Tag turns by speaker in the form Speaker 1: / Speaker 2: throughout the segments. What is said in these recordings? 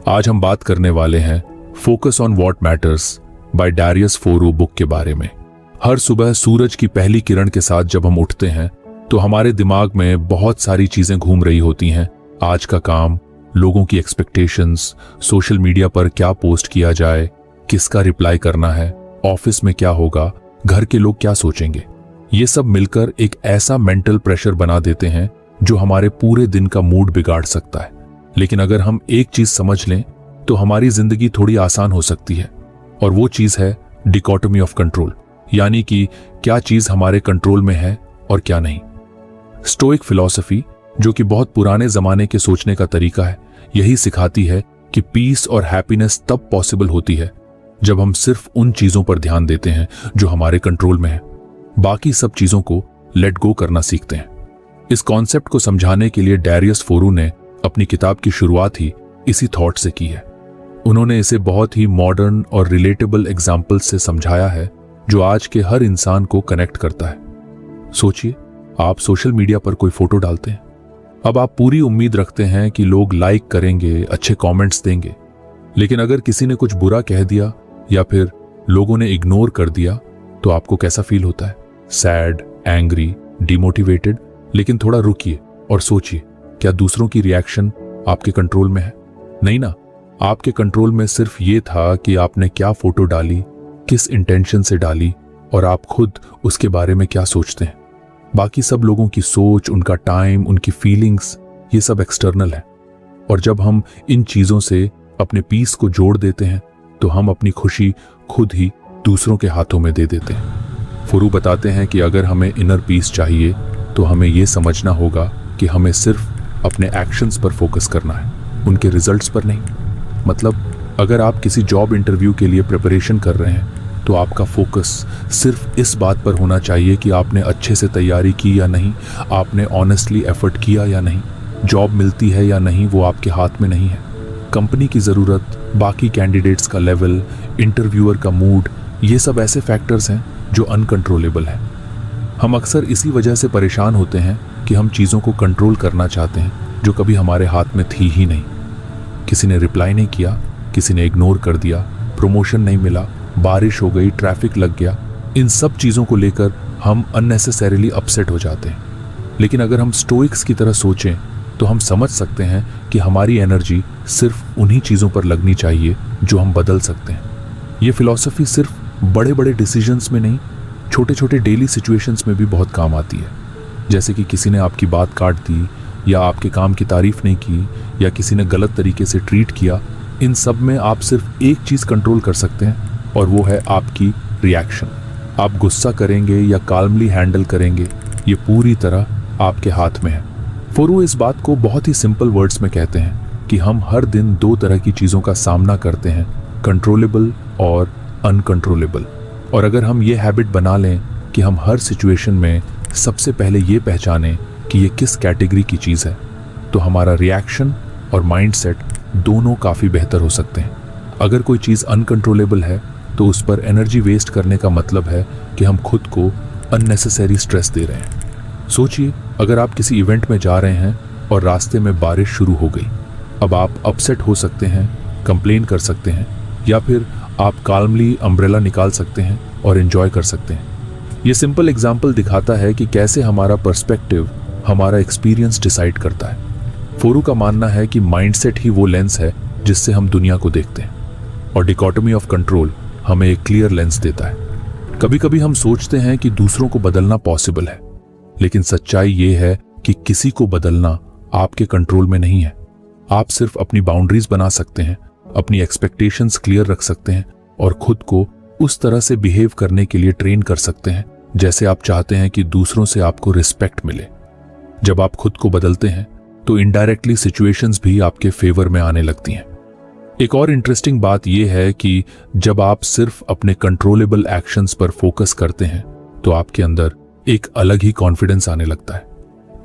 Speaker 1: आज हम बात करने वाले हैं focus on what matters by Darius Foroux book के बारे में। हर सुबह सूरज की पहली किरण के साथ जब हम उठते हैं तो हमारे दिमाग में बहुत सारी चीजें घूम रही होती हैं। आज का काम, लोगों की एक्सपेक्टेशंस, सोशल मीडिया पर क्या पोस्ट किया जाए, किसका रिप्लाई करना है, ऑफिस में क्या होगा, घर के लोग क्या सोचेंगे। ये सब मिलकर एक ऐसा मेंटल प्रेशर बना देते हैं जो हमारे पूरे दिन का मूड बिगाड़ सकता है। लेकिन अगर हम एक चीज समझ लें तो हमारी जिंदगी थोड़ी आसान हो सकती है, और वो चीज है डिकोटोमी ऑफ कंट्रोल, यानी कि क्या चीज हमारे कंट्रोल में है और क्या नहीं। स्टोइक फिलॉसफी, जो कि बहुत पुराने जमाने के सोचने का तरीका है, यही सिखाती है कि पीस और हैप्पीनेस तब पॉसिबल होती है जब हम सिर्फ उन चीजों पर ध्यान देते हैं जो हमारे कंट्रोल में है, बाकी सब चीजों को लेट गो करना सीखते हैं। इस कॉन्सेप्ट को समझाने के लिए डैरियस फोरू ने अपनी किताब की शुरुआत ही इसी थॉट से की है। उन्होंने इसे बहुत ही मॉडर्न और रिलेटेबल एग्जाम्पल से समझाया है जो आज के हर इंसान को कनेक्ट करता है। सोचिए, आप सोशल मीडिया पर कोई फोटो डालते हैं। अब आप पूरी उम्मीद रखते हैं कि लोग लाइक करेंगे, अच्छे कमेंट्स देंगे। लेकिन अगर किसी ने कुछ बुरा कह दिया या फिर लोगों ने इग्नोर कर दिया तो आपको कैसा फील होता है? Sad, angry, demotivated. लेकिन थोड़ा रुकिए और सोचिए, क्या दूसरों की रिएक्शन आपके कंट्रोल में है? नहीं ना। आपके कंट्रोल में सिर्फ ये था कि आपने क्या फोटो डाली, किस इंटेंशन से डाली, और आप खुद उसके बारे में क्या सोचते हैं। बाकी सब लोगों की सोच, उनका टाइम, उनकी फीलिंग्स, ये सब एक्सटर्नल है। और जब हम इन चीजों से अपने पीस को जोड़ देते हैं तो हम अपनी खुशी खुद ही दूसरों के हाथों में दे देते हैं। फोरू बताते हैं कि अगर हमें इनर पीस चाहिए तो हमें यह समझना होगा कि हमें सिर्फ अपने एक्शंस पर फोकस करना है, उनके रिजल्ट्स पर नहीं। मतलब अगर आप किसी जॉब इंटरव्यू के लिए प्रिपरेशन कर रहे हैं तो आपका फोकस सिर्फ इस बात पर होना चाहिए कि आपने अच्छे से तैयारी की या नहीं, आपने ऑनेस्टली एफर्ट किया या नहीं, जॉब मिलती है या नहीं वो आपके हाथ में नहीं है। कंपनी की ज़रूरत, बाकी कैंडिडेट्स का लेवल, इंटरव्यूअर का मूड, ये सब ऐसे फैक्टर्स हैं जो अनकंट्रोलेबल हैं। हम अक्सर इसी वजह से परेशान होते हैं कि हम चीज़ों को कंट्रोल करना चाहते हैं जो कभी हमारे हाथ में थी ही नहीं। किसी ने रिप्लाई नहीं किया, किसी ने इग्नोर कर दिया, प्रमोशन नहीं मिला, बारिश हो गई, ट्रैफिक लग गया, इन सब चीज़ों को लेकर हम अननेसेसरीली अपसेट हो जाते हैं। लेकिन अगर हम स्टोइक्स की तरह सोचें तो हम समझ सकते हैं कि हमारी एनर्जी सिर्फ उन्हीं चीज़ों पर लगनी चाहिए जो हम बदल सकते हैं। ये फिलॉसफी सिर्फ बड़े बड़े डिसीजंस में नहीं, छोटे छोटे डेली सिचुएशंस में भी बहुत काम आती है। जैसे कि किसी ने आपकी बात काट दी, या आपके काम की तारीफ नहीं की, या किसी ने गलत तरीके से ट्रीट किया। इन सब में आप सिर्फ एक चीज़ कंट्रोल कर सकते हैं और वो है आपकी रिएक्शन। आप गुस्सा करेंगे या काल्मली हैंडल करेंगे, ये पूरी तरह आपके हाथ में है। फोरू इस बात को बहुत ही सिंपल वर्ड्स में कहते हैं कि हम हर दिन दो तरह की चीज़ों का सामना करते हैं, कंट्रोलेबल और अनकंट्रोलेबल। और अगर हम ये हैबिट बना लें कि हम हर सिचुएशन में सबसे पहले ये पहचानें कि ये किस कैटेगरी की चीज़ है, तो हमारा रिएक्शन और माइंडसेट दोनों काफ़ी बेहतर हो सकते हैं। अगर कोई चीज़ अनकंट्रोलेबल है तो उस पर एनर्जी वेस्ट करने का मतलब है कि हम खुद को अननेसेसरी स्ट्रेस दे रहे हैं। सोचिए, अगर आप किसी इवेंट में जा रहे हैं और रास्ते में बारिश शुरू हो गई। अब आप अपसेट हो सकते हैं, कंप्लेन कर सकते हैं, या फिर आप काल्मली अम्ब्रेला निकाल सकते हैं और एंजॉय कर सकते हैं। ये सिंपल एग्जाम्पल दिखाता है कि कैसे हमारा पर्सपेक्टिव हमारा एक्सपीरियंस डिसाइड करता है। फोरू का मानना है कि माइंडसेट ही वो लेंस है जिससे हम दुनिया को देखते हैं, और डिकोटोमी ऑफ कंट्रोल हमें एक क्लियर लेंस देता है। कभी कभी हम सोचते हैं कि दूसरों को बदलना पॉसिबल है, लेकिन सच्चाई ये है कि किसी को बदलना आपके कंट्रोल में नहीं है। आप सिर्फ अपनी बाउंड्रीज बना सकते हैं, अपनी एक्सपेक्टेशंस क्लियर रख सकते हैं और खुद को उस तरह से बिहेव करने के लिए ट्रेन कर सकते हैं जैसे आप चाहते हैं कि दूसरों से आपको रिस्पेक्ट मिले। जब आप खुद को बदलते हैं तो इनडायरेक्टली सिचुएशंस भी आपके फेवर में आने लगती हैं। एक और इंटरेस्टिंग बात यह है कि जब आप सिर्फ अपने कंट्रोलेबल एक्शंस पर फोकस करते हैं तो आपके अंदर एक अलग ही कॉन्फिडेंस आने लगता है,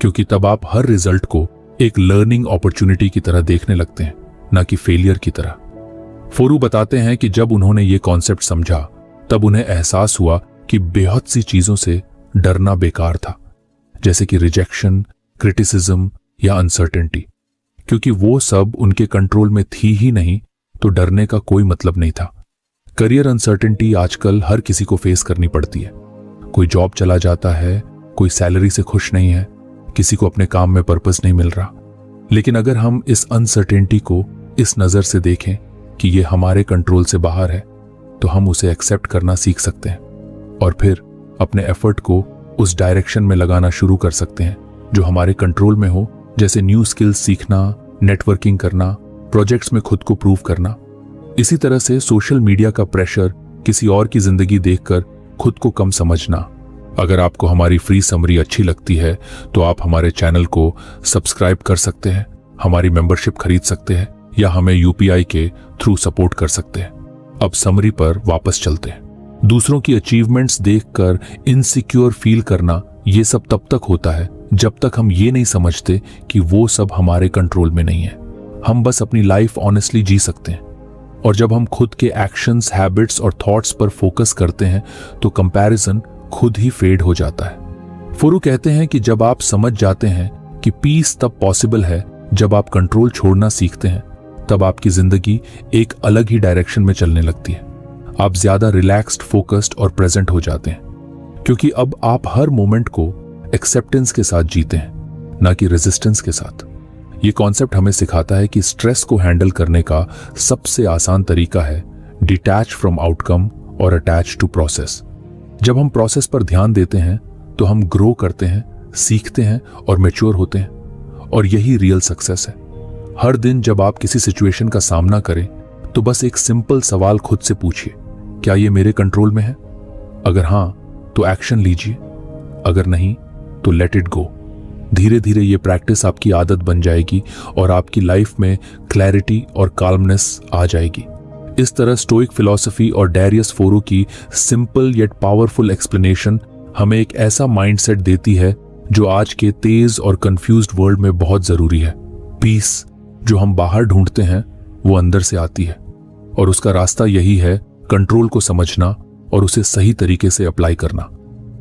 Speaker 1: क्योंकि तब आप हर रिजल्ट को एक लर्निंग अपॉर्चुनिटी की तरह देखने लगते हैं, ना कि फेलियर की तरह। फोरू बताते हैं कि जब उन्होंने ये कॉन्सेप्ट समझा तब उन्हें एहसास हुआ कि बेहद सी चीजों से डरना बेकार था, जैसे कि रिजेक्शन, क्रिटिसिज्म या अनसर्टेनिटी। क्योंकि वो सब उनके कंट्रोल में थी ही नहीं तो डरने का कोई मतलब नहीं था। करियर अनसर्टेनिटी आजकल हर किसी को फेस करनी पड़ती है। कोई जॉब चला जाता है, कोई सैलरी से खुश नहीं है, किसी को अपने काम में पर्पस नहीं मिल रहा। लेकिन अगर हम इस अनसर्टेनिटी को इस नजर से देखें कि ये हमारे कंट्रोल से बाहर है, तो हम उसे एक्सेप्ट करना सीख सकते हैं और फिर अपने एफर्ट को उस डायरेक्शन में लगाना शुरू कर सकते हैं जो हमारे कंट्रोल में हो, जैसे न्यू स्किल्स सीखना, नेटवर्किंग करना, प्रोजेक्ट्स में खुद को प्रूव करना। इसी तरह से सोशल मीडिया का प्रेशर, किसी और की जिंदगी देखकर खुद को कम समझना। अगर आपको हमारी फ्री समरी अच्छी लगती है तो आप हमारे चैनल को सब्सक्राइब कर सकते हैं, हमारी मेंबरशिप खरीद सकते हैं या हमें यूपीआई के थ्रू सपोर्ट कर सकते हैं। अब समरी पर वापस चलते हैं। दूसरों की अचीवमेंट्स देखकर इनसिक्योर फील करना, ये सब तब तक होता है जब तक हम ये नहीं समझते कि वो सब हमारे कंट्रोल में नहीं है। हम बस अपनी लाइफ ऑनेस्टली जी सकते हैं। और जब हम खुद के एक्शंस, हैबिट्स और थॉट्स पर फोकस करते हैं तो कंपैरिजन खुद ही फेड हो जाता है। फुरू कहते हैं कि जब आप समझ जाते हैं कि पीस तब पॉसिबल है जब आप कंट्रोल छोड़ना सीखते हैं, तब आपकी जिंदगी एक अलग ही डायरेक्शन में चलने लगती है। आप ज्यादा रिलैक्स्ड, फोकस्ड और प्रेजेंट हो जाते हैं, क्योंकि अब आप हर मोमेंट को एक्सेप्टेंस के साथ जीते हैं, ना कि रेजिस्टेंस के साथ। ये कॉन्सेप्ट हमें सिखाता है कि स्ट्रेस को हैंडल करने का सबसे आसान तरीका है डिटैच फ्रॉम आउटकम और अटैच टू प्रोसेस। जब हम प्रोसेस पर ध्यान देते हैं तो हम ग्रो करते हैं, सीखते हैं और मैच्योर होते हैं, और यही रियल सक्सेस है। हर दिन जब आप किसी सिचुएशन का सामना करें तो बस एक सिंपल सवाल खुद से पूछिए, क्या ये मेरे कंट्रोल में है? अगर हां तो एक्शन लीजिए, अगर नहीं तो लेट इट गो। धीरे धीरे ये प्रैक्टिस आपकी आदत बन जाएगी और आपकी लाइफ में क्लैरिटी और काल्मनेस आ जाएगी। इस तरह स्टोइक फिलॉसफी और डैरियस फोरू की सिंपल येट पावरफुल एक्सप्लेनेशन हमें एक ऐसा माइंडसेट देती है जो आज के तेज और कंफ्यूज्ड वर्ल्ड में बहुत जरूरी है। पीस जो हम बाहर ढूंढते हैं वो अंदर से आती है, और उसका रास्ता यही है कंट्रोल को समझना और उसे सही तरीके से अप्लाई करना।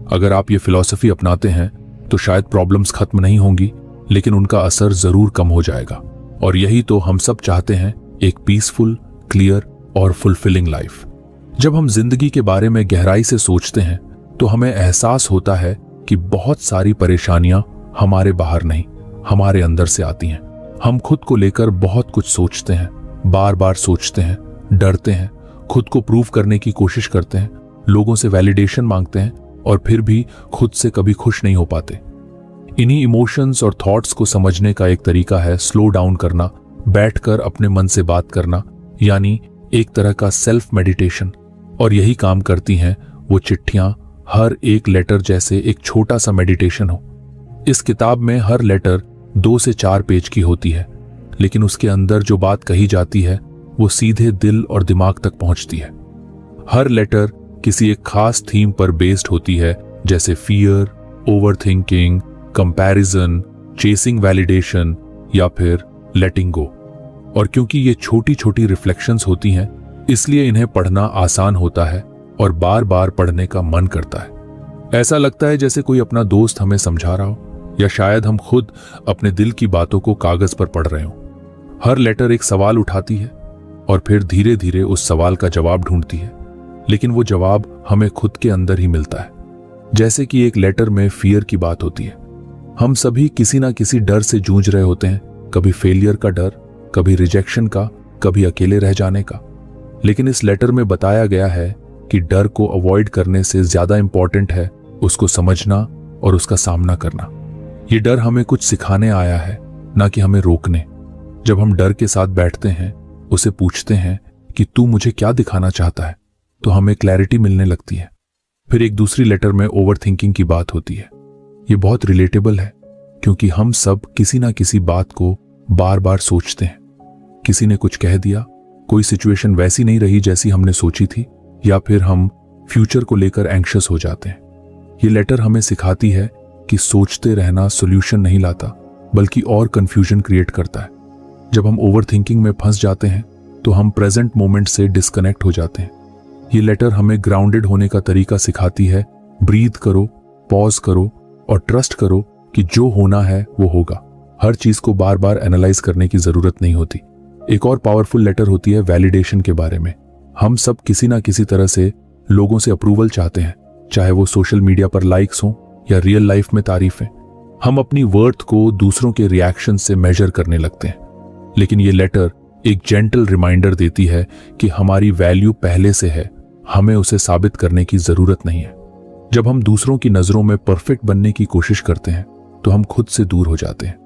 Speaker 1: अगर आप ये फिलॉसफी अपनाते हैं तो शायद प्रॉब्लम्स खत्म नहीं होंगी, लेकिन उनका असर जरूर कम हो जाएगा। और यही तो हम सब चाहते हैं, एक पीसफुल, क्लियर और फुलफिलिंग लाइफ। जब हम जिंदगी के बारे में गहराई से सोचते हैं तो हमें एहसास होता है कि बहुत सारी परेशानियां हमारे बाहर नहीं, हमारे अंदर से आती हैं। हम खुद को लेकर बहुत कुछ सोचते हैं, बार बार सोचते हैं, डरते हैं, खुद को प्रूव करने की कोशिश करते हैं, लोगों से वैलिडेशन मांगते हैं और फिर भी खुद से कभी खुश नहीं हो पाते। इन्हीं इमोशंस और थॉट्स को समझने का एक तरीका है स्लो डाउन करना, बैठकर अपने मन से बात करना, यानी एक तरह का सेल्फ मेडिटेशन। और यही काम करती हैं वो चिट्ठियां, हर एक लेटर जैसे एक छोटा सा मेडिटेशन हो। इस किताब में हर लेटर 2 से 4 पेज की होती है, लेकिन उसके अंदर जो बात कही जाती है वो सीधे दिल और दिमाग तक पहुंचती है। हर लेटर किसी एक खास थीम पर बेस्ड होती है, जैसे fear, overthinking, comparison, chasing validation या फिर लेटिंग गो। और क्योंकि ये छोटी छोटी रिफ्लेक्शंस होती हैं, इसलिए इन्हें पढ़ना आसान होता है और बार बार पढ़ने का मन करता है। ऐसा लगता है जैसे कोई अपना दोस्त हमें समझा रहा हो, या शायद हम खुद अपने दिल की बातों को कागज पर पढ़ रहे हो। हर लेटर एक सवाल उठाती है और फिर धीरे धीरे उस सवाल का जवाब ढूंढती है, लेकिन वो जवाब हमें खुद के अंदर ही मिलता है। जैसे कि एक लेटर में फियर की बात होती है। हम सभी किसी ना किसी डर से जूझ रहे होते हैं, कभी फेलियर का डर, कभी रिजेक्शन का, कभी अकेले रह जाने का। लेकिन इस लेटर में बताया गया है कि डर को अवॉइड करने से ज्यादा इंपॉर्टेंट है उसको समझना और उसका सामना करना। ये डर हमें कुछ सिखाने आया है, ना कि हमें रोकने। जब हम डर के साथ बैठते हैं, उसे पूछते हैं कि तू मुझे क्या दिखाना चाहता है, तो हमें क्लैरिटी मिलने लगती है। फिर एक दूसरी लेटर में ओवरथिंकिंग की बात होती है। ये बहुत रिलेटेबल है, क्योंकि हम सब किसी ना किसी बात को बार बार सोचते हैं। किसी ने कुछ कह दिया, कोई सिचुएशन वैसी नहीं रही जैसी हमने सोची थी, या फिर हम फ्यूचर को लेकर एंग्शियस हो जाते हैं। ये लेटर हमें सिखाती है कि सोचते रहना सॉल्यूशन नहीं लाता, बल्कि और कंफ्यूजन क्रिएट करता है। जब हम ओवरथिंकिंग में फंस जाते हैं तो हम प्रेजेंट मोमेंट से डिस्कनेक्ट हो जाते हैं। ये लेटर हमें ग्राउंडेड होने का तरीका सिखाती है। ब्रीथ करो, पॉज करो और ट्रस्ट करो कि जो होना है वो होगा। हर चीज को बार बार एनालाइज करने की जरूरत नहीं होती। एक और पावरफुल लेटर होती है वैलिडेशन के बारे में। हम सब किसी ना किसी तरह से लोगों से अप्रूवल चाहते हैं, चाहे वो सोशल मीडिया पर लाइक्स हों या रियल लाइफ में तारीफें। हम अपनी वर्थ को दूसरों के रिएक्शन से मेजर करने लगते हैं। लेकिन ये लेटर एक जेंटल रिमाइंडर देती है कि हमारी वैल्यू पहले से है, हमें उसे साबित करने की जरूरत नहीं है। जब हम दूसरों की नजरों में परफेक्ट बनने की कोशिश करते हैं तो हम खुद से दूर हो जाते हैं।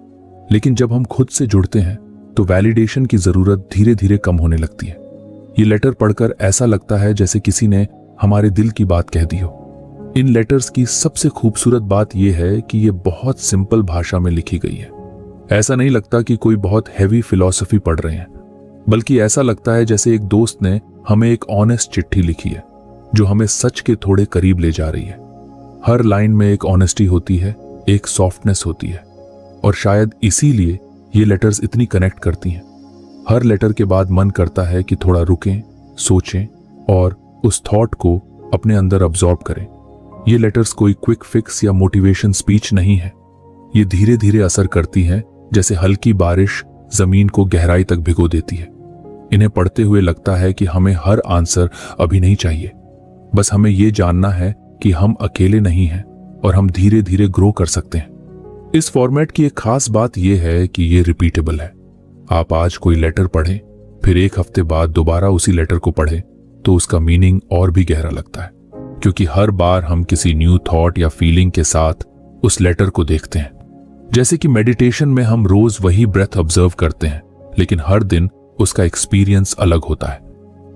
Speaker 1: लेकिन जब हम खुद से जुड़ते हैं तो वैलिडेशन की जरूरत धीरे धीरे कम होने लगती है। ये लेटर पढ़कर ऐसा लगता है जैसे किसी ने हमारे दिल की बात कह दी हो। इन लेटर्स की सबसे खूबसूरत बात यह है कि ये बहुत सिंपल भाषा में लिखी गई है। ऐसा नहीं लगता कि कोई बहुत हैवी फिलॉसफी पढ़ रहे हैं, बल्कि ऐसा लगता है जैसे एक दोस्त ने हमें एक ऑनेस्ट चिट्ठी लिखी है जो हमें सच के थोड़े करीब ले जा रही है। हर लाइन में एक ऑनेस्टी होती है, एक सॉफ्टनेस होती है, और शायद इसीलिए ये लेटर्स इतनी कनेक्ट करती हैं। हर लेटर के बाद मन करता है कि थोड़ा रुकें, सोचें और उस थॉट को अपने अंदर अब्सॉर्ब करें। ये लेटर्स कोई क्विक फिक्स या मोटिवेशन स्पीच नहीं है। ये धीरे धीरे असर करती हैं, जैसे हल्की बारिश जमीन को गहराई तक भिगो देती है। इन्हें पढ़ते हुए लगता है कि हमें हर आंसर अभी नहीं चाहिए, बस हमें यह जानना है कि हम अकेले नहीं हैं और हम धीरे धीरे ग्रो कर सकते हैं। इस फॉर्मेट की एक खास बात यह है कि यह रिपीटेबल है। आप आज कोई लेटर पढ़ें, फिर एक हफ्ते बाद दोबारा उसी लेटर को पढ़ें तो उसका मीनिंग और भी गहरा लगता है, क्योंकि हर बार हम किसी न्यू थॉट या फीलिंग के साथ उस लेटर को देखते हैं। जैसे कि मेडिटेशन में हम रोज वही ब्रेथ ऑब्जर्व करते हैं, लेकिन हर दिन उसका एक्सपीरियंस अलग होता है,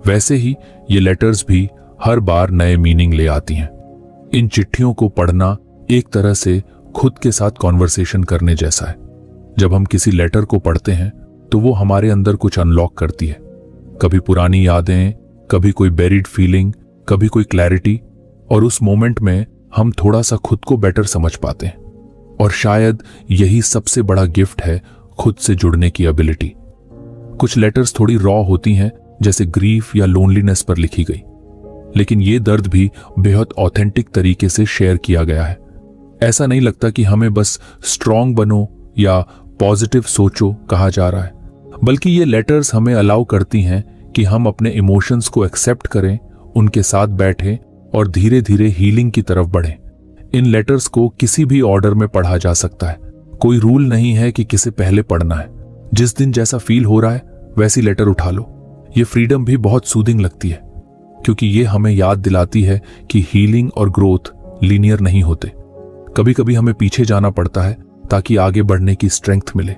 Speaker 1: वैसे ही ये लेटर्स भी हर बार नए मीनिंग ले आती हैं। इन चिट्ठियों को पढ़ना एक तरह से खुद के साथ कॉन्वर्सेशन करने जैसा है। जब हम किसी लेटर को पढ़ते हैं तो वो हमारे अंदर कुछ अनलॉक करती है, कभी पुरानी यादें, कभी कोई बेरिड फीलिंग, कभी कोई क्लैरिटी, और उस मोमेंट में हम थोड़ा सा खुद को बेटर समझ पाते हैं। और शायद यही सबसे बड़ा गिफ्ट है खुद से जुड़ने की एबिलिटी। कुछ लेटर्स थोड़ी रॉ होती हैं, जैसे ग्रीफ या लोनलीनेस पर लिखी गई, लेकिन ये दर्द भी बेहद ऑथेंटिक तरीके से शेयर किया गया है। ऐसा नहीं लगता कि हमें बस स्ट्रांग बनो या पॉजिटिव सोचो कहा जा रहा है, बल्कि ये लेटर्स हमें अलाउ करती हैं कि हम अपने इमोशंस को एक्सेप्ट करें, उनके साथ बैठें और धीरे धीरे हीलिंग की तरफ बढ़ें। इन लेटर्स को किसी भी ऑर्डर में पढ़ा जा सकता है। कोई रूल नहीं है कि किसे पहले पढ़ना है। जिस दिन जैसा फील हो रहा है वैसी लेटर उठा लो। ये फ्रीडम भी बहुत सूदिंग लगती है, क्योंकि ये हमें याद दिलाती है कि हीलिंग और ग्रोथ लीनियर नहीं होते। कभी कभी हमें पीछे जाना पड़ता है ताकि आगे बढ़ने की स्ट्रेंथ मिले।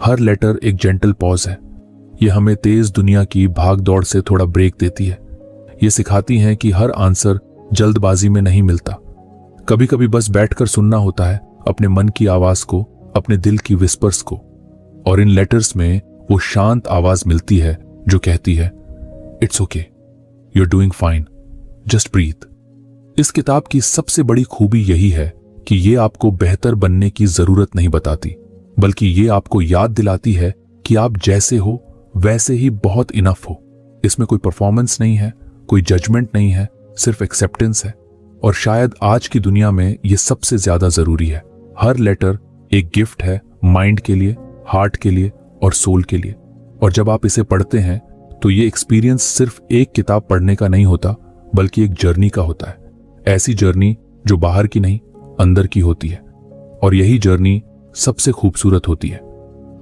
Speaker 1: हर लेटर एक जेंटल पॉज है। ये हमें तेज दुनिया की भाग दौड़ से थोड़ा ब्रेक देती है। ये सिखाती है कि हर आंसर जल्दबाजी में नहीं मिलता। कभी कभी बस बैठकर सुनना होता है अपने मन की आवाज को, अपने दिल की विस्पर्स को। और इन लेटर्स में वो शांत आवाज मिलती है जो कहती है, it's okay, you are doing fine, just breathe. इस किताब की सबसे बड़ी खूबी यही है कि ये आपको बेहतर बनने की जरूरत नहीं बताती, बल्कि ये आपको याद दिलाती है कि आप जैसे हो वैसे ही बहुत इनफ हो। इसमें कोई परफॉर्मेंस नहीं है, कोई जजमेंट नहीं है, सिर्फ एक्सेप्टेंस है। और शायद आज की दुनिया में ये सबसे ज्यादा जरूरी है। हर लेटर एक गिफ्ट है, माइंड के लिए, हार्ट के लिए और सोल के लिए। और जब आप इसे पढ़ते हैं तो ये एक्सपीरियंस सिर्फ एक किताब पढ़ने का नहीं होता, बल्कि एक जर्नी का होता है। ऐसी जर्नी जो बाहर की नहीं, अंदर की होती है। और यही जर्नी सबसे खूबसूरत होती है।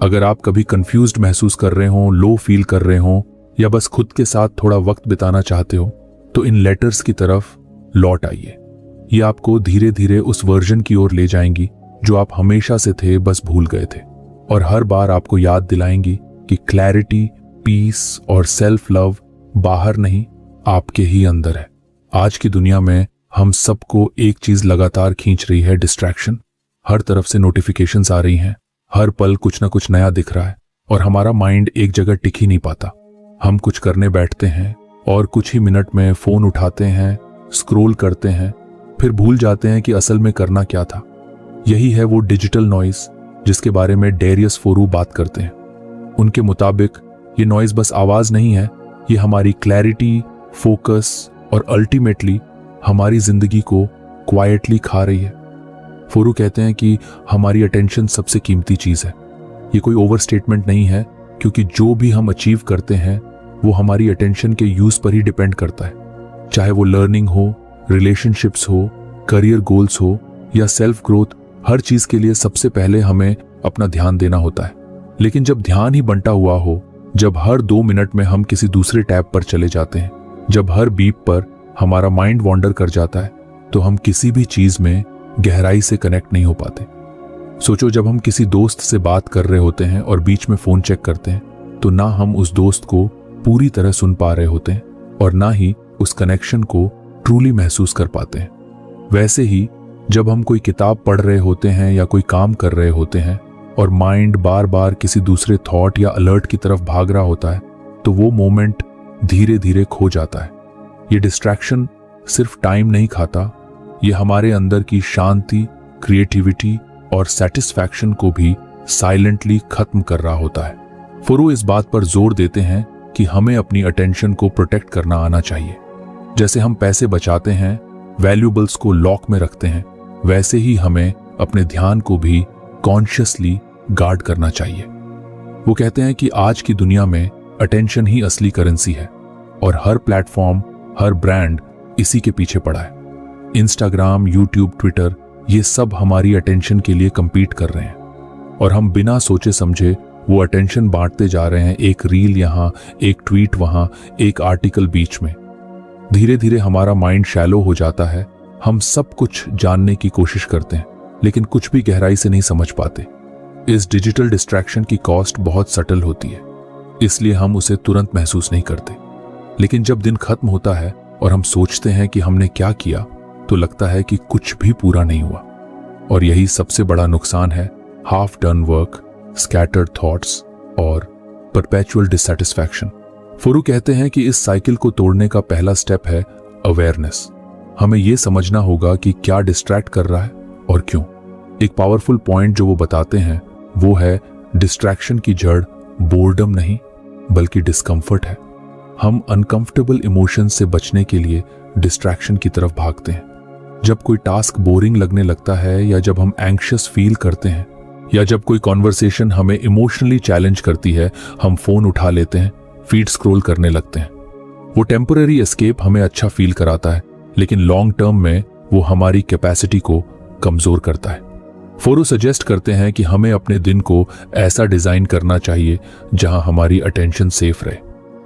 Speaker 1: अगर आप कभी कंफ्यूज्ड महसूस कर रहे हो, लो फील कर रहे हो, या बस खुद के साथ थोड़ा वक्त बिताना चाहते हो, तो इन लेटर्स की तरफ लौट आइए। ये आपको धीरे धीरे उस वर्जन की ओर ले जाएंगी जो आप हमेशा से थे, बस भूल गए थे। और हर बार आपको याद दिलाएंगी कि क्लैरिटी, पीस और सेल्फ लव बाहर नहीं, आपके ही अंदर है। आज की दुनिया में हम सबको एक चीज लगातार खींच रही है, डिस्ट्रैक्शन। हर तरफ से नोटिफिकेशंस आ रही हैं, हर पल कुछ ना कुछ नया दिख रहा है और हमारा माइंड एक जगह टिक ही नहीं पाता। हम कुछ करने बैठते हैं और कुछ ही मिनट में फोन उठाते हैं, स्क्रॉल करते हैं, फिर भूल जाते हैं कि असल में करना क्या था। यही है वो डिजिटल नॉइज जिसके बारे में डेरियस फोरू बात करते हैं। उनके मुताबिक ये नॉइज बस आवाज नहीं है, ये हमारी क्लैरिटी, फोकस और अल्टीमेटली हमारी जिंदगी को क्वाइटली खा रही है। फोरू कहते हैं कि हमारी अटेंशन सबसे कीमती चीज है। ये कोई ओवर स्टेटमेंट नहीं है, क्योंकि जो भी हम अचीव करते हैं वो हमारी अटेंशन के यूज पर ही डिपेंड करता है। चाहे वो लर्निंग हो, रिलेशनशिप्स हो, करियर गोल्स हो या सेल्फ ग्रोथ, हर चीज के लिए सबसे पहले हमें अपना ध्यान देना होता है। लेकिन जब ध्यान ही बंटा हुआ हो, जब हर 2 मिनट में हम किसी दूसरे टैब पर चले जाते हैं, जब हर बीप पर हमारा माइंड वॉन्डर कर जाता है, तो हम किसी भी चीज में गहराई से कनेक्ट नहीं हो पाते। सोचो, जब हम किसी दोस्त से बात कर रहे होते हैं और बीच में फोन चेक करते हैं, तो ना हम उस दोस्त को पूरी तरह सुन पा रहे होते हैं और ना ही उस कनेक्शन को ट्रूली महसूस कर पाते हैं। वैसे ही जब हम कोई किताब पढ़ रहे होते हैं या कोई काम कर रहे होते हैं और माइंड बार बार किसी दूसरे थॉट या अलर्ट की तरफ भाग रहा होता है, तो वो मोमेंट धीरे धीरे खो जाता है। ये डिस्ट्रैक्शन सिर्फ टाइम नहीं खाता, ये हमारे अंदर की शांति, क्रिएटिविटी और सेटिस्फैक्शन को भी साइलेंटली खत्म कर रहा होता है। फोरू इस बात पर जोर देते हैं कि हमें अपनी अटेंशन को प्रोटेक्ट करना आना चाहिए। जैसे हम पैसे बचाते हैं, वैल्यूएबल्स को लॉक में रखते हैं, वैसे ही हमें अपने ध्यान को भी कॉन्शियसली गार्ड करना चाहिए। वो कहते हैं कि आज की दुनिया में अटेंशन ही असली करेंसी है और हर प्लेटफॉर्म, हर ब्रांड इसी के पीछे पड़ा है। इंस्टाग्राम, यूट्यूब, ट्विटर, ये सब हमारी अटेंशन के लिए compete कर रहे हैं और हम बिना सोचे समझे वो अटेंशन बांटते जा रहे हैं। एक रील यहाँ, एक ट्वीट वहां, एक आर्टिकल बीच में। धीरे धीरे हमारा माइंड शैलो हो जाता है। हम सब कुछ जानने की कोशिश करते हैं, लेकिन कुछ भी गहराई से नहीं समझ पाते। इस डिजिटल डिस्ट्रैक्शन की कॉस्ट बहुत सटल होती है, इसलिए हम उसे तुरंत महसूस नहीं करते। लेकिन जब दिन खत्म होता है और हम सोचते हैं कि हमने क्या किया, तो लगता है कि कुछ भी पूरा नहीं हुआ। और यही सबसे बड़ा नुकसान है, half done work, scattered thoughts और परपेचुअल डिससैटिस्फैक्शन। फोरू कहते हैं कि इस साइकिल को तोड़ने का पहला स्टेप है अवेयरनेस। हमें यह समझना होगा कि क्या डिस्ट्रैक्ट कर रहा है और क्यों। एक पावरफुल पॉइंट जो वो बताते हैं वो है, डिस्ट्रैक्शन की जड़ बोर्डम नहीं बल्कि डिस्कम्फर्ट है। हम अनकंफर्टेबल इमोशन से बचने के लिए डिस्ट्रैक्शन की तरफ भागते हैं। जब कोई टास्क बोरिंग लगने लगता है, या जब हम एंग्शियस फील करते हैं, या जब कोई कॉन्वर्सेशन हमें इमोशनली चैलेंज करती है, हम फोन उठा लेते हैं, फीड स्क्रॉल करने लगते हैं। वो टेम्पररी एस्केप हमें अच्छा फील कराता है, लेकिन लॉन्ग टर्म में वो हमारी कैपेसिटी को कमजोर करता है। फोरू सजेस्ट करते हैं कि हमें अपने दिन को ऐसा डिजाइन करना चाहिए जहां हमारी अटेंशन सेफ रहे।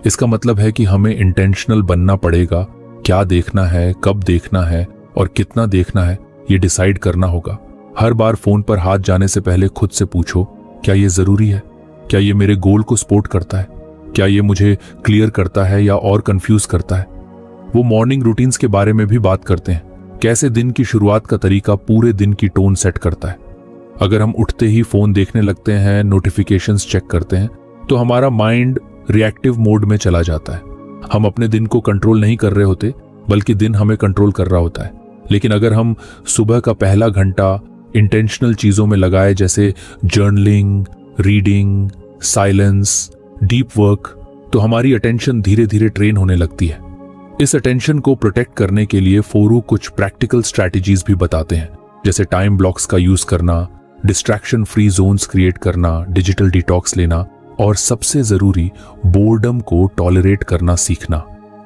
Speaker 1: इसका मतलब है कि हमें इंटेंशनल बनना पड़ेगा। क्या देखना है, कब देखना है और कितना देखना है, ये डिसाइड करना होगा। हर बार फोन पर हाथ जाने से पहले खुद से पूछो, क्या ये जरूरी है? क्या ये मेरे गोल को सपोर्ट करता है? क्या ये मुझे क्लियर करता है या और कंफ्यूज करता है? वो मॉर्निंग रूटीन्स के बारे में भी बात करते हैं, कैसे दिन की शुरुआत का तरीका पूरे दिन की टोन सेट करता है। अगर हम उठते ही फोन देखने लगते हैं, नोटिफिकेशंस चेक करते हैं, तो हमारा माइंड रिएक्टिव मोड में चला जाता है। हम अपने दिन को कंट्रोल नहीं कर रहे होते, बल्कि दिन हमें कंट्रोल कर रहा होता है। लेकिन अगर हम सुबह का पहला घंटा इंटेंशनल चीजों में लगाए, जैसे journaling, reading, silence, deep work, तो हमारी अटेंशन धीरे धीरे ट्रेन होने लगती है। इस अटेंशन को प्रोटेक्ट करने के लिए फोरू कुछ प्रैक्टिकल स्ट्रैटेजीज भी बताते हैं, जैसे टाइम ब्लॉक्स का यूज करना, डिस्ट्रैक्शन फ्री जोन्स क्रिएट करना, डिजिटल डिटॉक्स लेना और सबसे जरूरी, बोर्डम को टॉलरेट करना सीखना।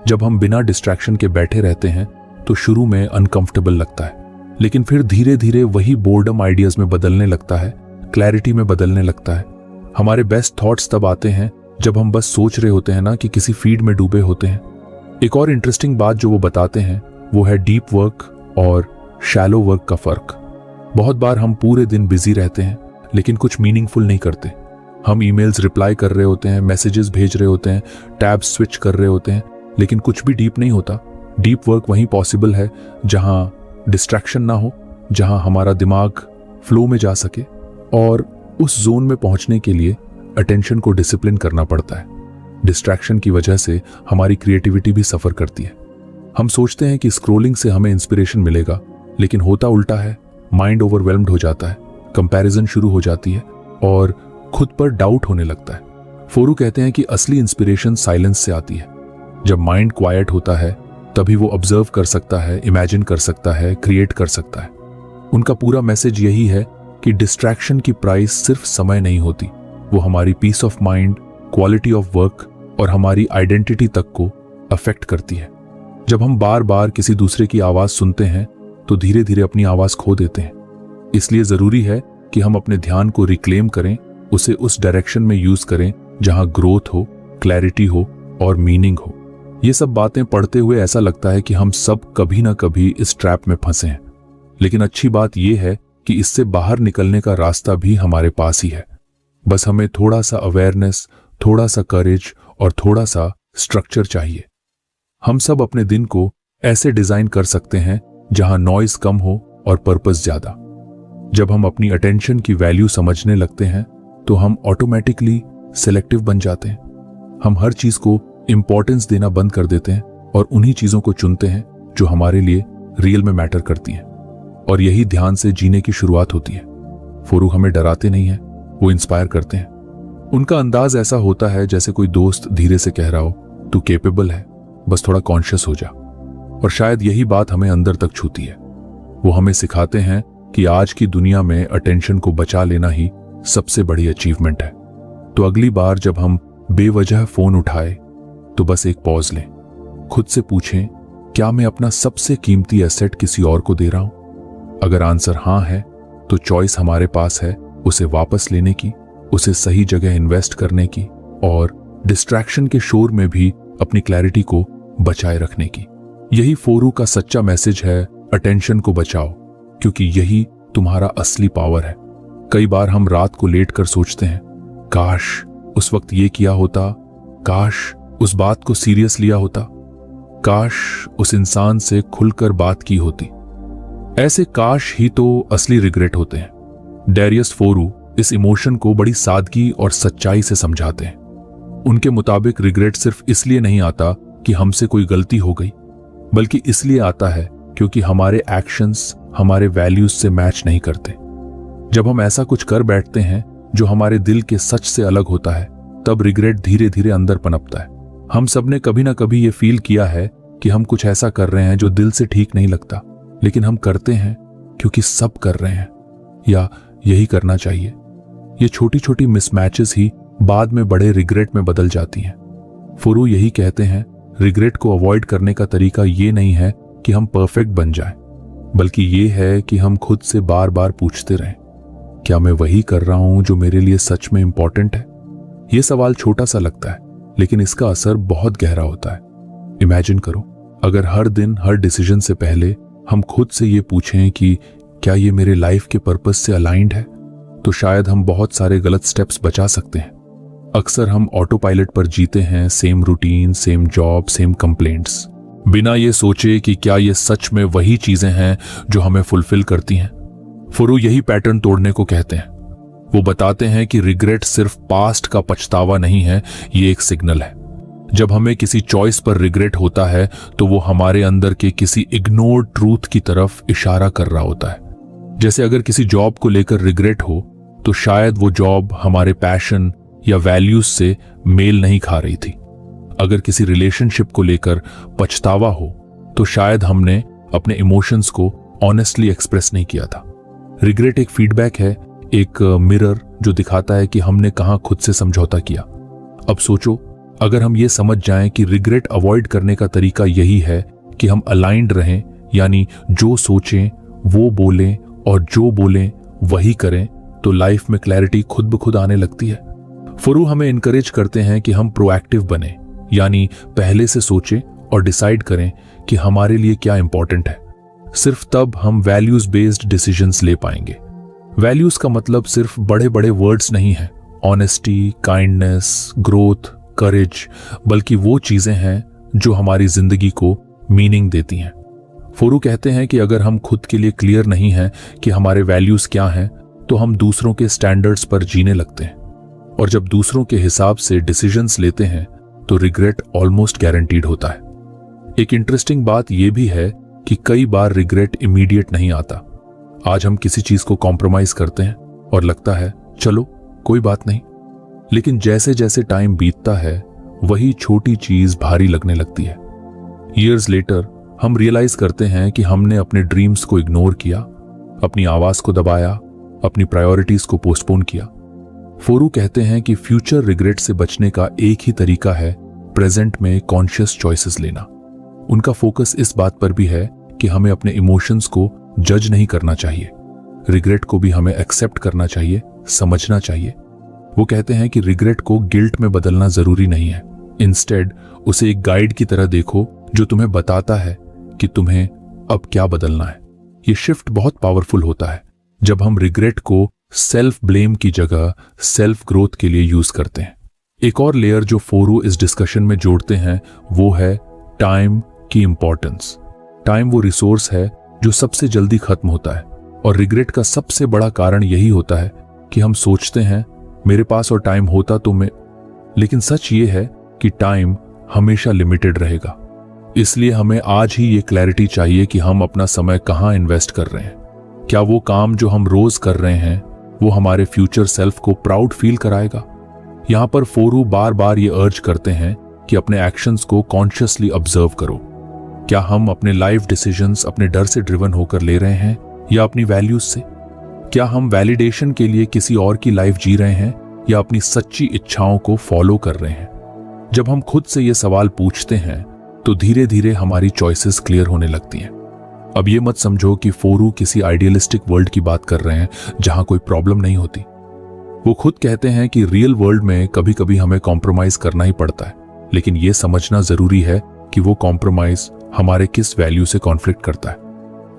Speaker 1: जब हम बिना डिस्ट्रैक्शन के बैठे रहते हैं तो शुरू में अनकंफर्टेबल लगता है, लेकिन फिर धीरे धीरे वही बोर्डम आइडियाज में बदलने लगता है, क्लैरिटी में बदलने लगता है। हमारे बेस्ट थॉट्स तब आते हैं जब हम बस सोच रहे होते हैं ना कि किसी फीड में डूबे होते हैं। एक और इंटरेस्टिंग बात जो वो बताते हैं वो है डीप वर्क और शैलो वर्क का फर्क। बहुत बार हम पूरे दिन बिजी रहते हैं लेकिन कुछ मीनिंगफुल नहीं करते। हम ईमेल्स रिप्लाई कर रहे होते हैं, मैसेजेस भेज रहे होते हैं, टैब्स स्विच कर रहे होते हैं, लेकिन कुछ भी डीप नहीं होता। डीप वर्क वहीं पॉसिबल है जहां डिस्ट्रैक्शन ना हो, जहां हमारा दिमाग फ्लो में जा सके। और उस जोन में पहुंचने के लिए अटेंशन को डिसिप्लिन करना पड़ता है। डिस्ट्रैक्शन की वजह से हमारी क्रिएटिविटी भी सफर करती है। हम सोचते हैं कि स्क्रोलिंग से हमें इंस्पिरेशन मिलेगा, लेकिन होता उल्टा है। माइंड ओवरवेल्म्ड हो जाता है, कंपैरिजन शुरू हो जाती है और खुद पर डाउट होने लगता है। फोरू कहते हैं कि असली इंस्पिरेशन साइलेंस से आती है। जब माइंड क्वाइट होता है तभी वो ऑब्जर्व कर सकता है, इमेजिन कर सकता है, क्रिएट कर सकता है। उनका पूरा मैसेज यही है कि डिस्ट्रैक्शन की प्राइस सिर्फ समय नहीं होती, वो हमारी peace of mind, quality of work और हमारी आइडेंटिटी तक को अफेक्ट करती है। जब हम बार बार किसी दूसरे की आवाज सुनते हैं तो धीरे धीरे अपनी आवाज खो देते हैं। इसलिए जरूरी है कि हम अपने ध्यान को रिक्लेम करें, उसे उस डायरेक्शन में यूज करें जहां ग्रोथ हो, क्लैरिटी हो और मीनिंग हो। ये सब बातें पढ़ते हुए ऐसा लगता है कि हम सब कभी ना कभी इस ट्रैप में फंसे हैं, लेकिन अच्छी बात यह है कि इससे बाहर निकलने का रास्ता भी हमारे पास ही है। बस हमें थोड़ा सा अवेयरनेस, थोड़ा सा करेज और थोड़ा सा स्ट्रक्चर चाहिए। हम सब अपने दिन को ऐसे डिजाइन कर सकते हैं जहां नॉइज कम हो और पर्पस ज्यादा। जब हम अपनी अटेंशन की वैल्यू समझने लगते हैं तो हम ऑटोमेटिकली सिलेक्टिव बन जाते हैं। हम हर चीज को इंपॉर्टेंस देना बंद कर देते हैं और उन्हीं चीजों को चुनते हैं जो हमारे लिए रियल में मैटर करती हैं। और यही ध्यान से जीने की शुरुआत होती है। फोरू हमें डराते नहीं हैं, वो इंस्पायर करते हैं। उनका अंदाज ऐसा होता है जैसे कोई दोस्त धीरे से कह रहा हो, तू कैपेबल है, बस थोड़ा कॉन्शियस हो जा। और शायद यही बात हमें अंदर तक छूती है। वो हमें सिखाते हैं कि आज की दुनिया में अटेंशन को बचा लेना ही सबसे बड़ी अचीवमेंट है। तो अगली बार जब हम बेवजह फोन उठाए तो बस एक पॉज लें, खुद से पूछें, क्या मैं अपना सबसे कीमती एसेट किसी और को दे रहा हूं? अगर आंसर हां है तो चॉइस हमारे पास है उसे वापस लेने की, उसे सही जगह इन्वेस्ट करने की और डिस्ट्रैक्शन के शोर में भी अपनी क्लैरिटी को बचाए रखने की। यही फोरू का सच्चा मैसेज है, अटेंशन को बचाओ, क्योंकि यही तुम्हारा असली पावर है। कई बार हम रात को लेट कर सोचते हैं, काश उस वक्त ये किया होता, काश उस बात को सीरियस लिया होता, काश उस इंसान से खुलकर बात की होती। ऐसे काश ही तो असली रिग्रेट होते हैं। डैरियस फोरू इस इमोशन को बड़ी सादगी और सच्चाई से समझाते हैं। उनके मुताबिक रिग्रेट सिर्फ इसलिए नहीं आता कि हमसे कोई गलती हो गई, बल्कि इसलिए आता है क्योंकि हमारे एक्शंस हमारे वैल्यूज से मैच नहीं करते। जब हम ऐसा कुछ कर बैठते हैं जो हमारे दिल के सच से अलग होता है, तब रिग्रेट धीरे धीरे अंदर पनपता है। हम सब ने कभी ना कभी ये फील किया है कि हम कुछ ऐसा कर रहे हैं जो दिल से ठीक नहीं लगता, लेकिन हम करते हैं क्योंकि सब कर रहे हैं या यही करना चाहिए। ये छोटी छोटी मिसमैचेस ही बाद में बड़े रिग्रेट में बदल जाती हैं। फोरू यही कहते हैं, रिग्रेट को अवॉइड करने का तरीका ये नहीं है कि हम परफेक्ट बन जाएं, बल्कि ये है कि हम खुद से बार बार पूछते रहें, क्या मैं वही कर रहा हूं जो मेरे लिए सच में इंपॉर्टेंट है? यह सवाल छोटा सा लगता है, लेकिन इसका असर बहुत गहरा होता है। इमेजिन करो, अगर हर दिन हर डिसीजन से पहले हम खुद से ये पूछें कि क्या ये मेरे लाइफ के पर्पस से अलाइंड है, तो शायद हम बहुत सारे गलत स्टेप्स बचा सकते हैं। अक्सर हम ऑटो पायलट पर जीते हैं, same routine, same job, same complaints, बिना ये सोचे कि क्या ये सच में वही चीजें हैं जो हमें फुलफिल करती हैं। फोरू यही पैटर्न तोड़ने को कहते हैं। वो बताते हैं कि रिग्रेट सिर्फ पास्ट का पछतावा नहीं है, ये एक सिग्नल है। जब हमें किसी चॉइस पर रिग्रेट होता है तो वो हमारे अंदर के किसी इग्नोर्ड ट्रूथ की तरफ इशारा कर रहा होता है। जैसे अगर किसी जॉब को लेकर रिग्रेट हो तो शायद वो जॉब हमारे पैशन या वैल्यूज से मेल नहीं खा रही थी। अगर किसी रिलेशनशिप को लेकर पछतावा हो तो शायद हमने अपने इमोशंस को ऑनेस्टली एक्सप्रेस नहीं किया था। रिग्रेट एक फीडबैक है, एक मिरर जो दिखाता है कि हमने कहां खुद से समझौता किया। अब सोचो, अगर हम ये समझ जाएं कि रिग्रेट अवॉइड करने का तरीका यही है कि हम अलाइंड रहें, यानी जो सोचें वो बोलें और जो बोलें वही करें, तो लाइफ में क्लैरिटी खुद ब खुद आने लगती है। फोरू हमें इनकरेज करते हैं कि हम प्रोएक्टिव बने, यानी पहले से सोचें और डिसाइड करें कि हमारे लिए क्या इंपॉर्टेंट है। सिर्फ तब हम वैल्यूज बेस्ड डिसीजंस ले पाएंगे। वैल्यूज का मतलब सिर्फ बड़े बड़े वर्ड्स नहीं है, ऑनेस्टी, काइंडनेस, ग्रोथ, करेज, बल्कि वो चीजें हैं जो हमारी जिंदगी को मीनिंग देती हैं। फोरू कहते हैं कि अगर हम खुद के लिए क्लियर नहीं हैं कि हमारे वैल्यूज क्या हैं, तो हम दूसरों के स्टैंडर्ड्स पर जीने लगते हैं, और जब दूसरों के हिसाब से डिसीजंस लेते हैं तो रिग्रेट ऑलमोस्ट गारंटीड होता है। एक इंटरेस्टिंग बात यह भी है कि कई बार रिग्रेट इमीडिएट नहीं आता। आज हम किसी चीज को कॉम्प्रोमाइज करते हैं और लगता है चलो कोई बात नहीं, लेकिन जैसे जैसे टाइम बीतता है वही छोटी चीज भारी लगने लगती है। ईयर्स लेटर हम रियलाइज करते हैं कि हमने अपने ड्रीम्स को इग्नोर किया, अपनी आवाज को दबाया, अपनी प्रायोरिटीज को पोस्टपोन किया। फोरू कहते हैं कि फ्यूचर रिग्रेट से बचने का एक ही तरीका है प्रेजेंट में कॉन्शियस चॉइसेस लेना। उनका फोकस इस बात पर भी है कि हमें अपने इमोशंस को जज नहीं करना चाहिए, रिग्रेट को भी हमें एक्सेप्ट करना चाहिए, समझना चाहिए। वो कहते हैं कि रिग्रेट को गिल्ट में बदलना जरूरी नहीं है, इंस्टेड उसे एक गाइड की तरह देखो जो तुम्हें बताता है कि तुम्हें अब क्या बदलना है। ये शिफ्ट बहुत पावरफुल होता है जब हम रिग्रेट को सेल्फ ब्लेम की जगह सेल्फ ग्रोथ के लिए यूज करते हैं। एक और लेयर जो फोरू इस डिस्कशन में जोड़ते हैं वो है टाइम की इंपॉर्टेंस। टाइम वो रिसोर्स है जो सबसे जल्दी खत्म होता है, और रिग्रेट का सबसे बड़ा कारण यही होता है कि हम सोचते हैं मेरे पास और टाइम होता तो मैं, लेकिन सच ये है कि टाइम हमेशा लिमिटेड रहेगा। इसलिए हमें आज ही ये क्लैरिटी चाहिए कि हम अपना समय कहाँ इन्वेस्ट कर रहे हैं। क्या वो काम जो हम रोज कर रहे हैं वो हमारे फ्यूचर सेल्फ को प्राउड फील कराएगा? यहां पर फोरू बार बार ये अर्ज करते हैं कि अपने एक्शंस को कॉन्शियसली ऑब्जर्व करो। क्या हम अपने लाइफ डिसीजंस अपने डर से ड्रिवन होकर ले रहे हैं या अपनी वैल्यूज से? क्या हम वैलिडेशन के लिए किसी और की लाइफ जी रहे हैं या अपनी सच्ची इच्छाओं को फॉलो कर रहे हैं? जब हम खुद से ये सवाल पूछते हैं तो धीरे धीरे हमारी चॉइसेस क्लियर होने लगती हैं। अब ये मत समझो कि फोरू किसी आइडियलिस्टिक वर्ल्ड की बात कर रहे हैं जहां कोई प्रॉब्लम नहीं होती। वो खुद कहते हैं कि रियल वर्ल्ड में कभी कभी हमें कॉम्प्रोमाइज करना ही पड़ता है, लेकिन ये समझना जरूरी है कि वो कॉम्प्रोमाइज हमारे किस वैल्यू से कॉन्फ्लिक्ट करता है।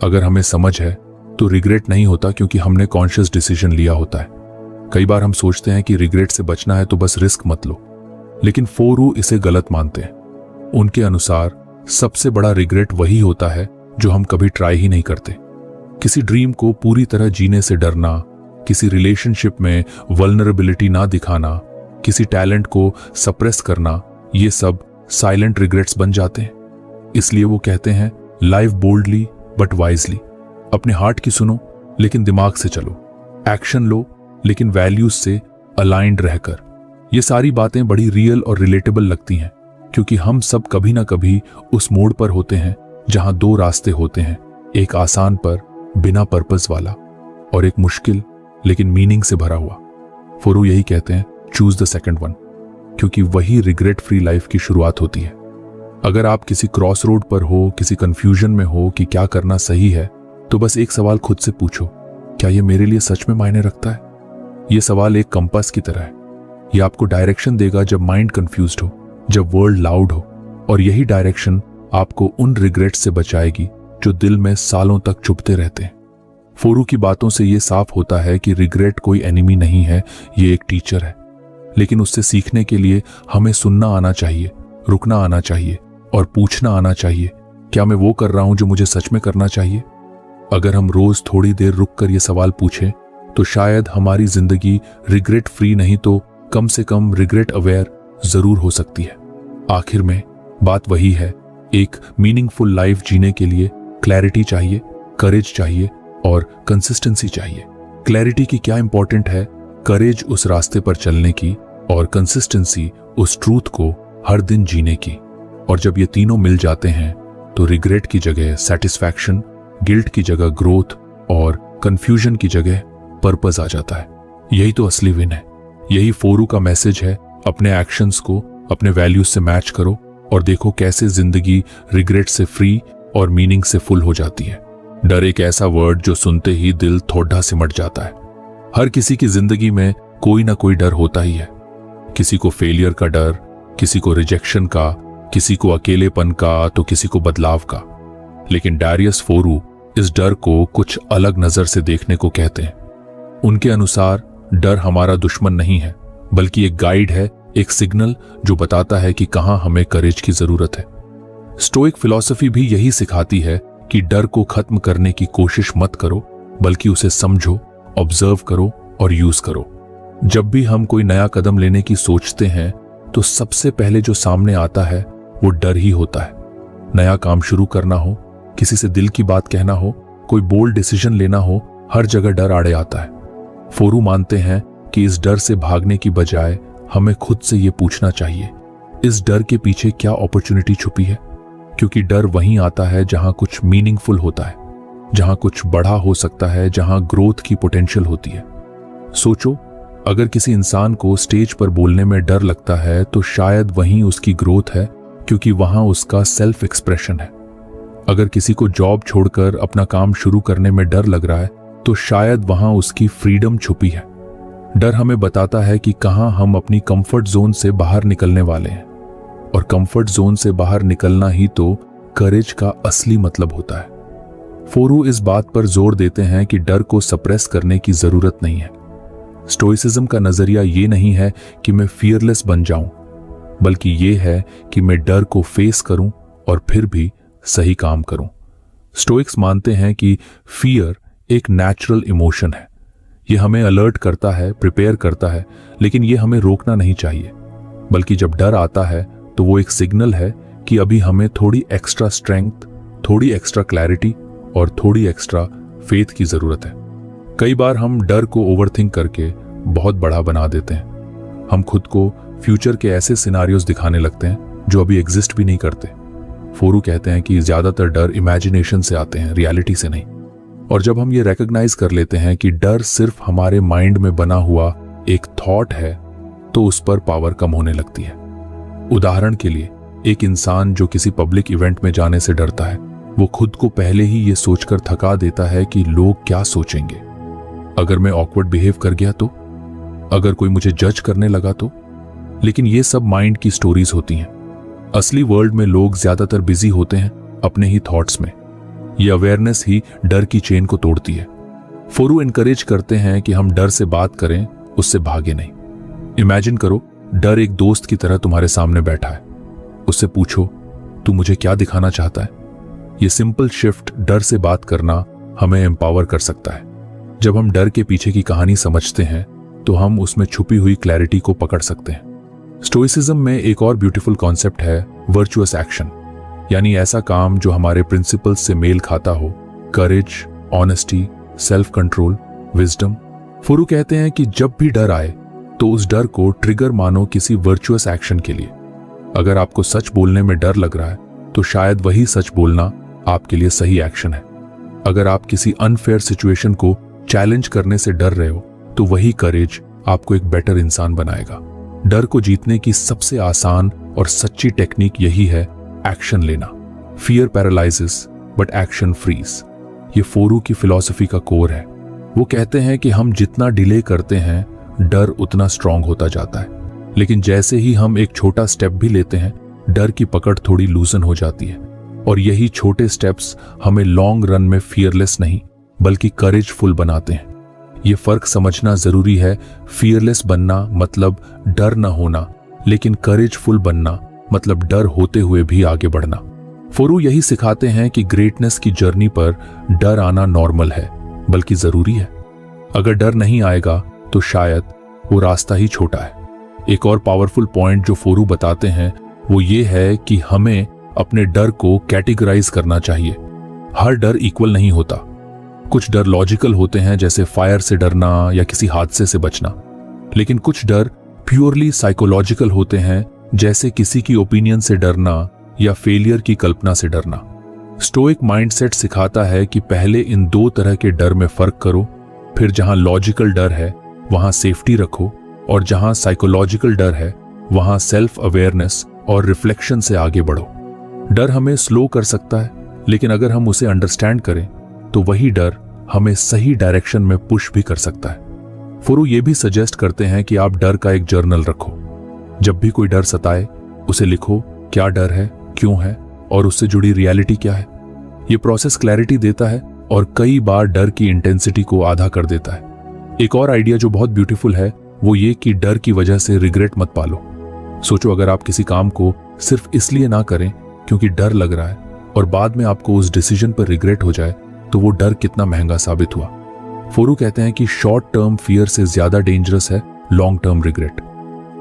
Speaker 1: अगर हमें समझ है तो रिग्रेट नहीं होता क्योंकि हमने कॉन्शियस डिसीजन लिया होता है। कई बार हम सोचते हैं कि रिग्रेट से बचना है तो बस रिस्क मत लो, लेकिन फोरू इसे गलत मानते हैं। उनके अनुसार सबसे बड़ा रिग्रेट वही होता है जो हम कभी ट्राई ही नहीं करते। किसी ड्रीम को पूरी तरह जीने से डरना, किसी रिलेशनशिप में वल्नरेबिलिटी ना दिखाना, किसी टैलेंट को सप्रेस करना, ये सब साइलेंट रिग्रेट्स बन जाते हैं। इसलिए वो कहते हैं लाइव बोल्डली बट वाइजली। अपने हार्ट की सुनो लेकिन दिमाग से चलो, एक्शन लो लेकिन वैल्यूज से अलाइंड रहकर। ये सारी बातें बड़ी रियल और रिलेटेबल लगती हैं क्योंकि हम सब कभी ना कभी उस मोड़ पर होते हैं जहां दो रास्ते होते हैं, एक आसान पर बिना पर्पस वाला और एक मुश्किल लेकिन मीनिंग से भरा हुआ। फोरू यही कहते हैं चूज द सेकंड वन, क्योंकि वही रिग्रेट फ्री लाइफ की शुरुआत होती है। अगर आप किसी क्रॉस रोड पर हो, किसी कंफ्यूजन में हो कि क्या करना सही है, तो बस एक सवाल खुद से पूछो, क्या ये मेरे लिए सच में मायने रखता है? यह सवाल एक कंपास की तरह है। यह आपको डायरेक्शन देगा जब माइंड कंफ्यूज्ड हो, जब वर्ल्ड लाउड हो, और यही डायरेक्शन आपको उन रिग्रेट से बचाएगी जो दिल में सालों तक चुभते रहते हैं। फोरू की बातों से यह साफ होता है कि रिग्रेट कोई एनिमी नहीं है, ये एक टीचर है। लेकिन उससे सीखने के लिए हमें सुनना आना चाहिए, रुकना आना चाहिए और पूछना आना चाहिए, क्या मैं वो कर रहा हूं जो मुझे सच में करना चाहिए? अगर हम रोज थोड़ी देर रुककर ये सवाल पूछें तो शायद हमारी जिंदगी रिग्रेट फ्री नहीं तो कम से कम रिग्रेट अवेयर जरूर हो सकती है। आखिर में बात वही है, एक मीनिंगफुल लाइफ जीने के लिए क्लैरिटी चाहिए, करेज चाहिए और कंसिस्टेंसी चाहिए। क्लैरिटी की क्या इंपॉर्टेंट है, करेज उस रास्ते पर चलने की और कंसिस्टेंसी उस ट्रूथ को हर दिन जीने की। और जब ये तीनों मिल जाते हैं तो रिग्रेट की जगह सेटिस्फैक्शन, गिल्ट की जगह ग्रोथ और कंफ्यूजन की जगह पर्पस आ जाता है। यही तो असली विन है। यही फोरू का मैसेज है, अपने एक्शंस को अपने वैल्यूज से मैच करो और देखो कैसे जिंदगी रिग्रेट से फ्री और मीनिंग से फुल हो जाती है। डर एक ऐसा वर्ड जो सुनते ही दिल थोड़ा सिमट जाता है। हर किसी की जिंदगी में कोई ना कोई डर होता ही है। किसी को फेलियर का डर, किसी को रिजेक्शन का, किसी को अकेलेपन का, तो किसी को बदलाव का। लेकिन डारियस फोरू इस डर को कुछ अलग नजर से देखने को कहते हैं। उनके अनुसार डर हमारा दुश्मन नहीं है, बल्कि एक गाइड है, एक सिग्नल जो बताता है कि कहां हमें करेज की जरूरत है। स्टोइक फिलॉसफी भी यही सिखाती है कि डर को खत्म करने की कोशिश मत करो, बल्कि उसे समझो, ऑब्जर्व करो और यूज करो। जब भी हम कोई नया कदम लेने की सोचते हैं तो सबसे पहले जो सामने आता है वो डर ही होता है। नया काम शुरू करना हो, किसी से दिल की बात कहना हो, कोई बोल्ड डिसीजन लेना हो, हर जगह डर आड़े आता है। फोरू मानते हैं कि इस डर से भागने की बजाय हमें खुद से ये पूछना चाहिए, इस डर के पीछे क्या अपॉर्चुनिटी छुपी है? क्योंकि डर वहीं आता है जहां कुछ मीनिंगफुल होता है, जहां कुछ बड़ा हो सकता है, जहां ग्रोथ की पोटेंशियल होती है। सोचो, अगर किसी इंसान को स्टेज पर बोलने में डर लगता है तो शायद वहीं उसकी ग्रोथ है, क्योंकि वहां उसका सेल्फ एक्सप्रेशन है। अगर किसी को जॉब छोड़कर अपना काम शुरू करने में डर लग रहा है तो शायद वहां उसकी फ्रीडम छुपी है। डर हमें बताता है कि कहां हम अपनी कंफर्ट जोन से बाहर निकलने वाले हैं, और कंफर्ट जोन से बाहर निकलना ही तो करेज का असली मतलब होता है। फोरू इस बात पर जोर देते हैं कि डर को सप्रेस करने की जरूरत नहीं है। स्टोइसिज्म का नजरिया ये नहीं है कि मैं फियरलेस बन जाऊं, बल्कि ये है कि मैं डर को फेस करूं और फिर भी सही काम करूं। स्टोइक्स मानते हैं कि फियर एक नेचुरल इमोशन है। यह हमें अलर्ट करता है, प्रिपेयर करता है, लेकिन यह हमें रोकना नहीं चाहिए। बल्कि जब डर आता है तो वो एक सिग्नल है कि अभी हमें थोड़ी एक्स्ट्रा स्ट्रेंथ, थोड़ी एक्स्ट्रा क्लैरिटी और थोड़ी एक्स्ट्रा फेथ की जरूरत है। कई बार हम डर को ओवरथिंक करके बहुत बड़ा बना देते हैं। हम खुद को फ्यूचर के ऐसे सिनारियोज दिखाने लगते हैं जो अभी एग्जिस्ट भी नहीं करते। फोरू कहते हैं कि ज्यादातर डर इमेजिनेशन से आते हैं, रियलिटी से नहीं। और जब हम ये रिकॉग्नाइज कर लेते हैं कि डर सिर्फ हमारे माइंड में बना हुआ एक थॉट है, तो उस पर पावर कम होने लगती है। उदाहरण के लिए, एक इंसान जो किसी पब्लिक इवेंट में जाने से डरता है, वो खुद को पहले ही ये सोचकर थका देता है कि लोग क्या सोचेंगे। अगर मैं ऑकवर्ड बिहेव कर गया तो, अगर कोई मुझे जज करने लगा तो। लेकिन ये सब माइंड की स्टोरीज होती हैं। असली वर्ल्ड में लोग ज्यादातर बिजी होते हैं अपने ही थॉट्स में। ये अवेयरनेस ही डर की चेन को तोड़ती है। फोरू एनकरेज करते हैं कि हम डर से बात करें, उससे भागे नहीं। इमेजिन करो, डर एक दोस्त की तरह तुम्हारे सामने बैठा है। उससे पूछो, तू मुझे क्या दिखाना चाहता है? ये सिंपल शिफ्ट डर से बात करना हमें एम्पावर कर सकता है। जब हम डर के पीछे की कहानी समझते हैं तो हम उसमें छुपी हुई क्लैरिटी को पकड़ सकते हैं। स्टोइसिज्म में एक और ब्यूटीफुल कॉन्सेप्ट है वर्चुअस एक्शन, यानी ऐसा काम जो हमारे प्रिंसिपल्स से मेल खाता हो। Courage, honesty, self control, wisdom. फोरू कहते हैं कि जब भी डर आए तो उस डर को ट्रिगर मानो किसी वर्चुअस एक्शन के लिए। अगर आपको सच बोलने में डर लग रहा है तो शायद वही सच बोलना आपके लिए सही एक्शन है। अगर आप किसी अनफेयर सिचुएशन को चैलेंज करने से डर रहे हो तो वही करेज आपको एक बेटर इंसान बनाएगा। डर को जीतने की सबसे आसान और सच्ची टेक्निक यही है, एक्शन लेना। Fear paralyzes but action freeze. ये फोरू की फिलॉसफी का कोर है। वो कहते हैं कि हम जितना डिले करते हैं, डर उतना स्ट्रांग होता जाता है। लेकिन जैसे ही हम एक छोटा स्टेप भी लेते हैं, डर की पकड़ थोड़ी लूजन हो जाती है। और यही छोटे स्टेप्स हमें लॉन्ग रन में फियरलेस नहीं बल्कि करेजफुल बनाते हैं। ये फर्क समझना जरूरी है। फियरलेस बनना मतलब डर न होना, लेकिन करेजफुल बनना मतलब डर होते हुए भी आगे बढ़ना। फोरू यही सिखाते हैं कि ग्रेटनेस की जर्नी पर डर आना नॉर्मल है, बल्कि जरूरी है। अगर डर नहीं आएगा तो शायद वो रास्ता ही छोटा है। एक और पावरफुल पॉइंट जो फोरू बताते हैं वो ये है कि हमें अपने डर को कैटेगराइज करना चाहिए। हर डर इक्वल नहीं होता। कुछ डर लॉजिकल होते हैं, जैसे फायर से डरना या किसी हादसे से बचना। लेकिन कुछ डर प्योरली साइकोलॉजिकल होते हैं, जैसे किसी की ओपिनियन से डरना या फेलियर की कल्पना से डरना। स्टोइक माइंडसेट सिखाता है कि पहले इन दो तरह के डर में फर्क करो, फिर जहां लॉजिकल डर है वहां सेफ्टी रखो, और जहां साइकोलॉजिकल डर है वहां सेल्फ अवेयरनेस और रिफ्लेक्शन से आगे बढ़ो। डर हमें स्लो कर सकता है, लेकिन अगर हम उसे अंडरस्टैंड करें तो वही डर हमें सही डायरेक्शन में पुश भी कर सकता है। फोरू ये भी सजेस्ट करते हैं कि आप डर का एक जर्नल रखो। जब भी कोई डर सताए, उसे लिखो, क्या डर है, क्यों है, और उससे जुड़ी रियलिटी क्या है। ये प्रोसेस क्लैरिटी देता है और कई बार डर की इंटेंसिटी को आधा कर देता है। एक और आइडिया जो बहुत ब्यूटीफुल है वो ये कि डर की वजह से रिग्रेट मत पालो। सोचो, अगर आप किसी काम को सिर्फ इसलिए ना करें क्योंकि डर लग रहा है और बाद में आपको उस डिसीजन पर रिग्रेट हो जाए, तो वो डर कितना महंगा साबित हुआ। फोरू कहते हैं कि शॉर्ट टर्म फियर से ज्यादा डेंजरस है लॉन्ग टर्म रिग्रेट।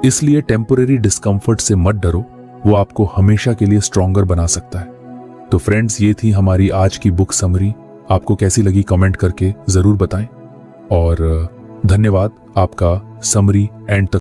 Speaker 1: इसलिए टेम्पोरेरी डिस्कंफर्ट से मत डरो, वो आपको हमेशा के लिए स्ट्रॉन्गर बना सकता है। तो फ्रेंड्स, ये थी हमारी आज की बुक समरी। आपको कैसी लगी कमेंट करके जरूर बताएं, और धन्यवाद आपका समरी एंड तक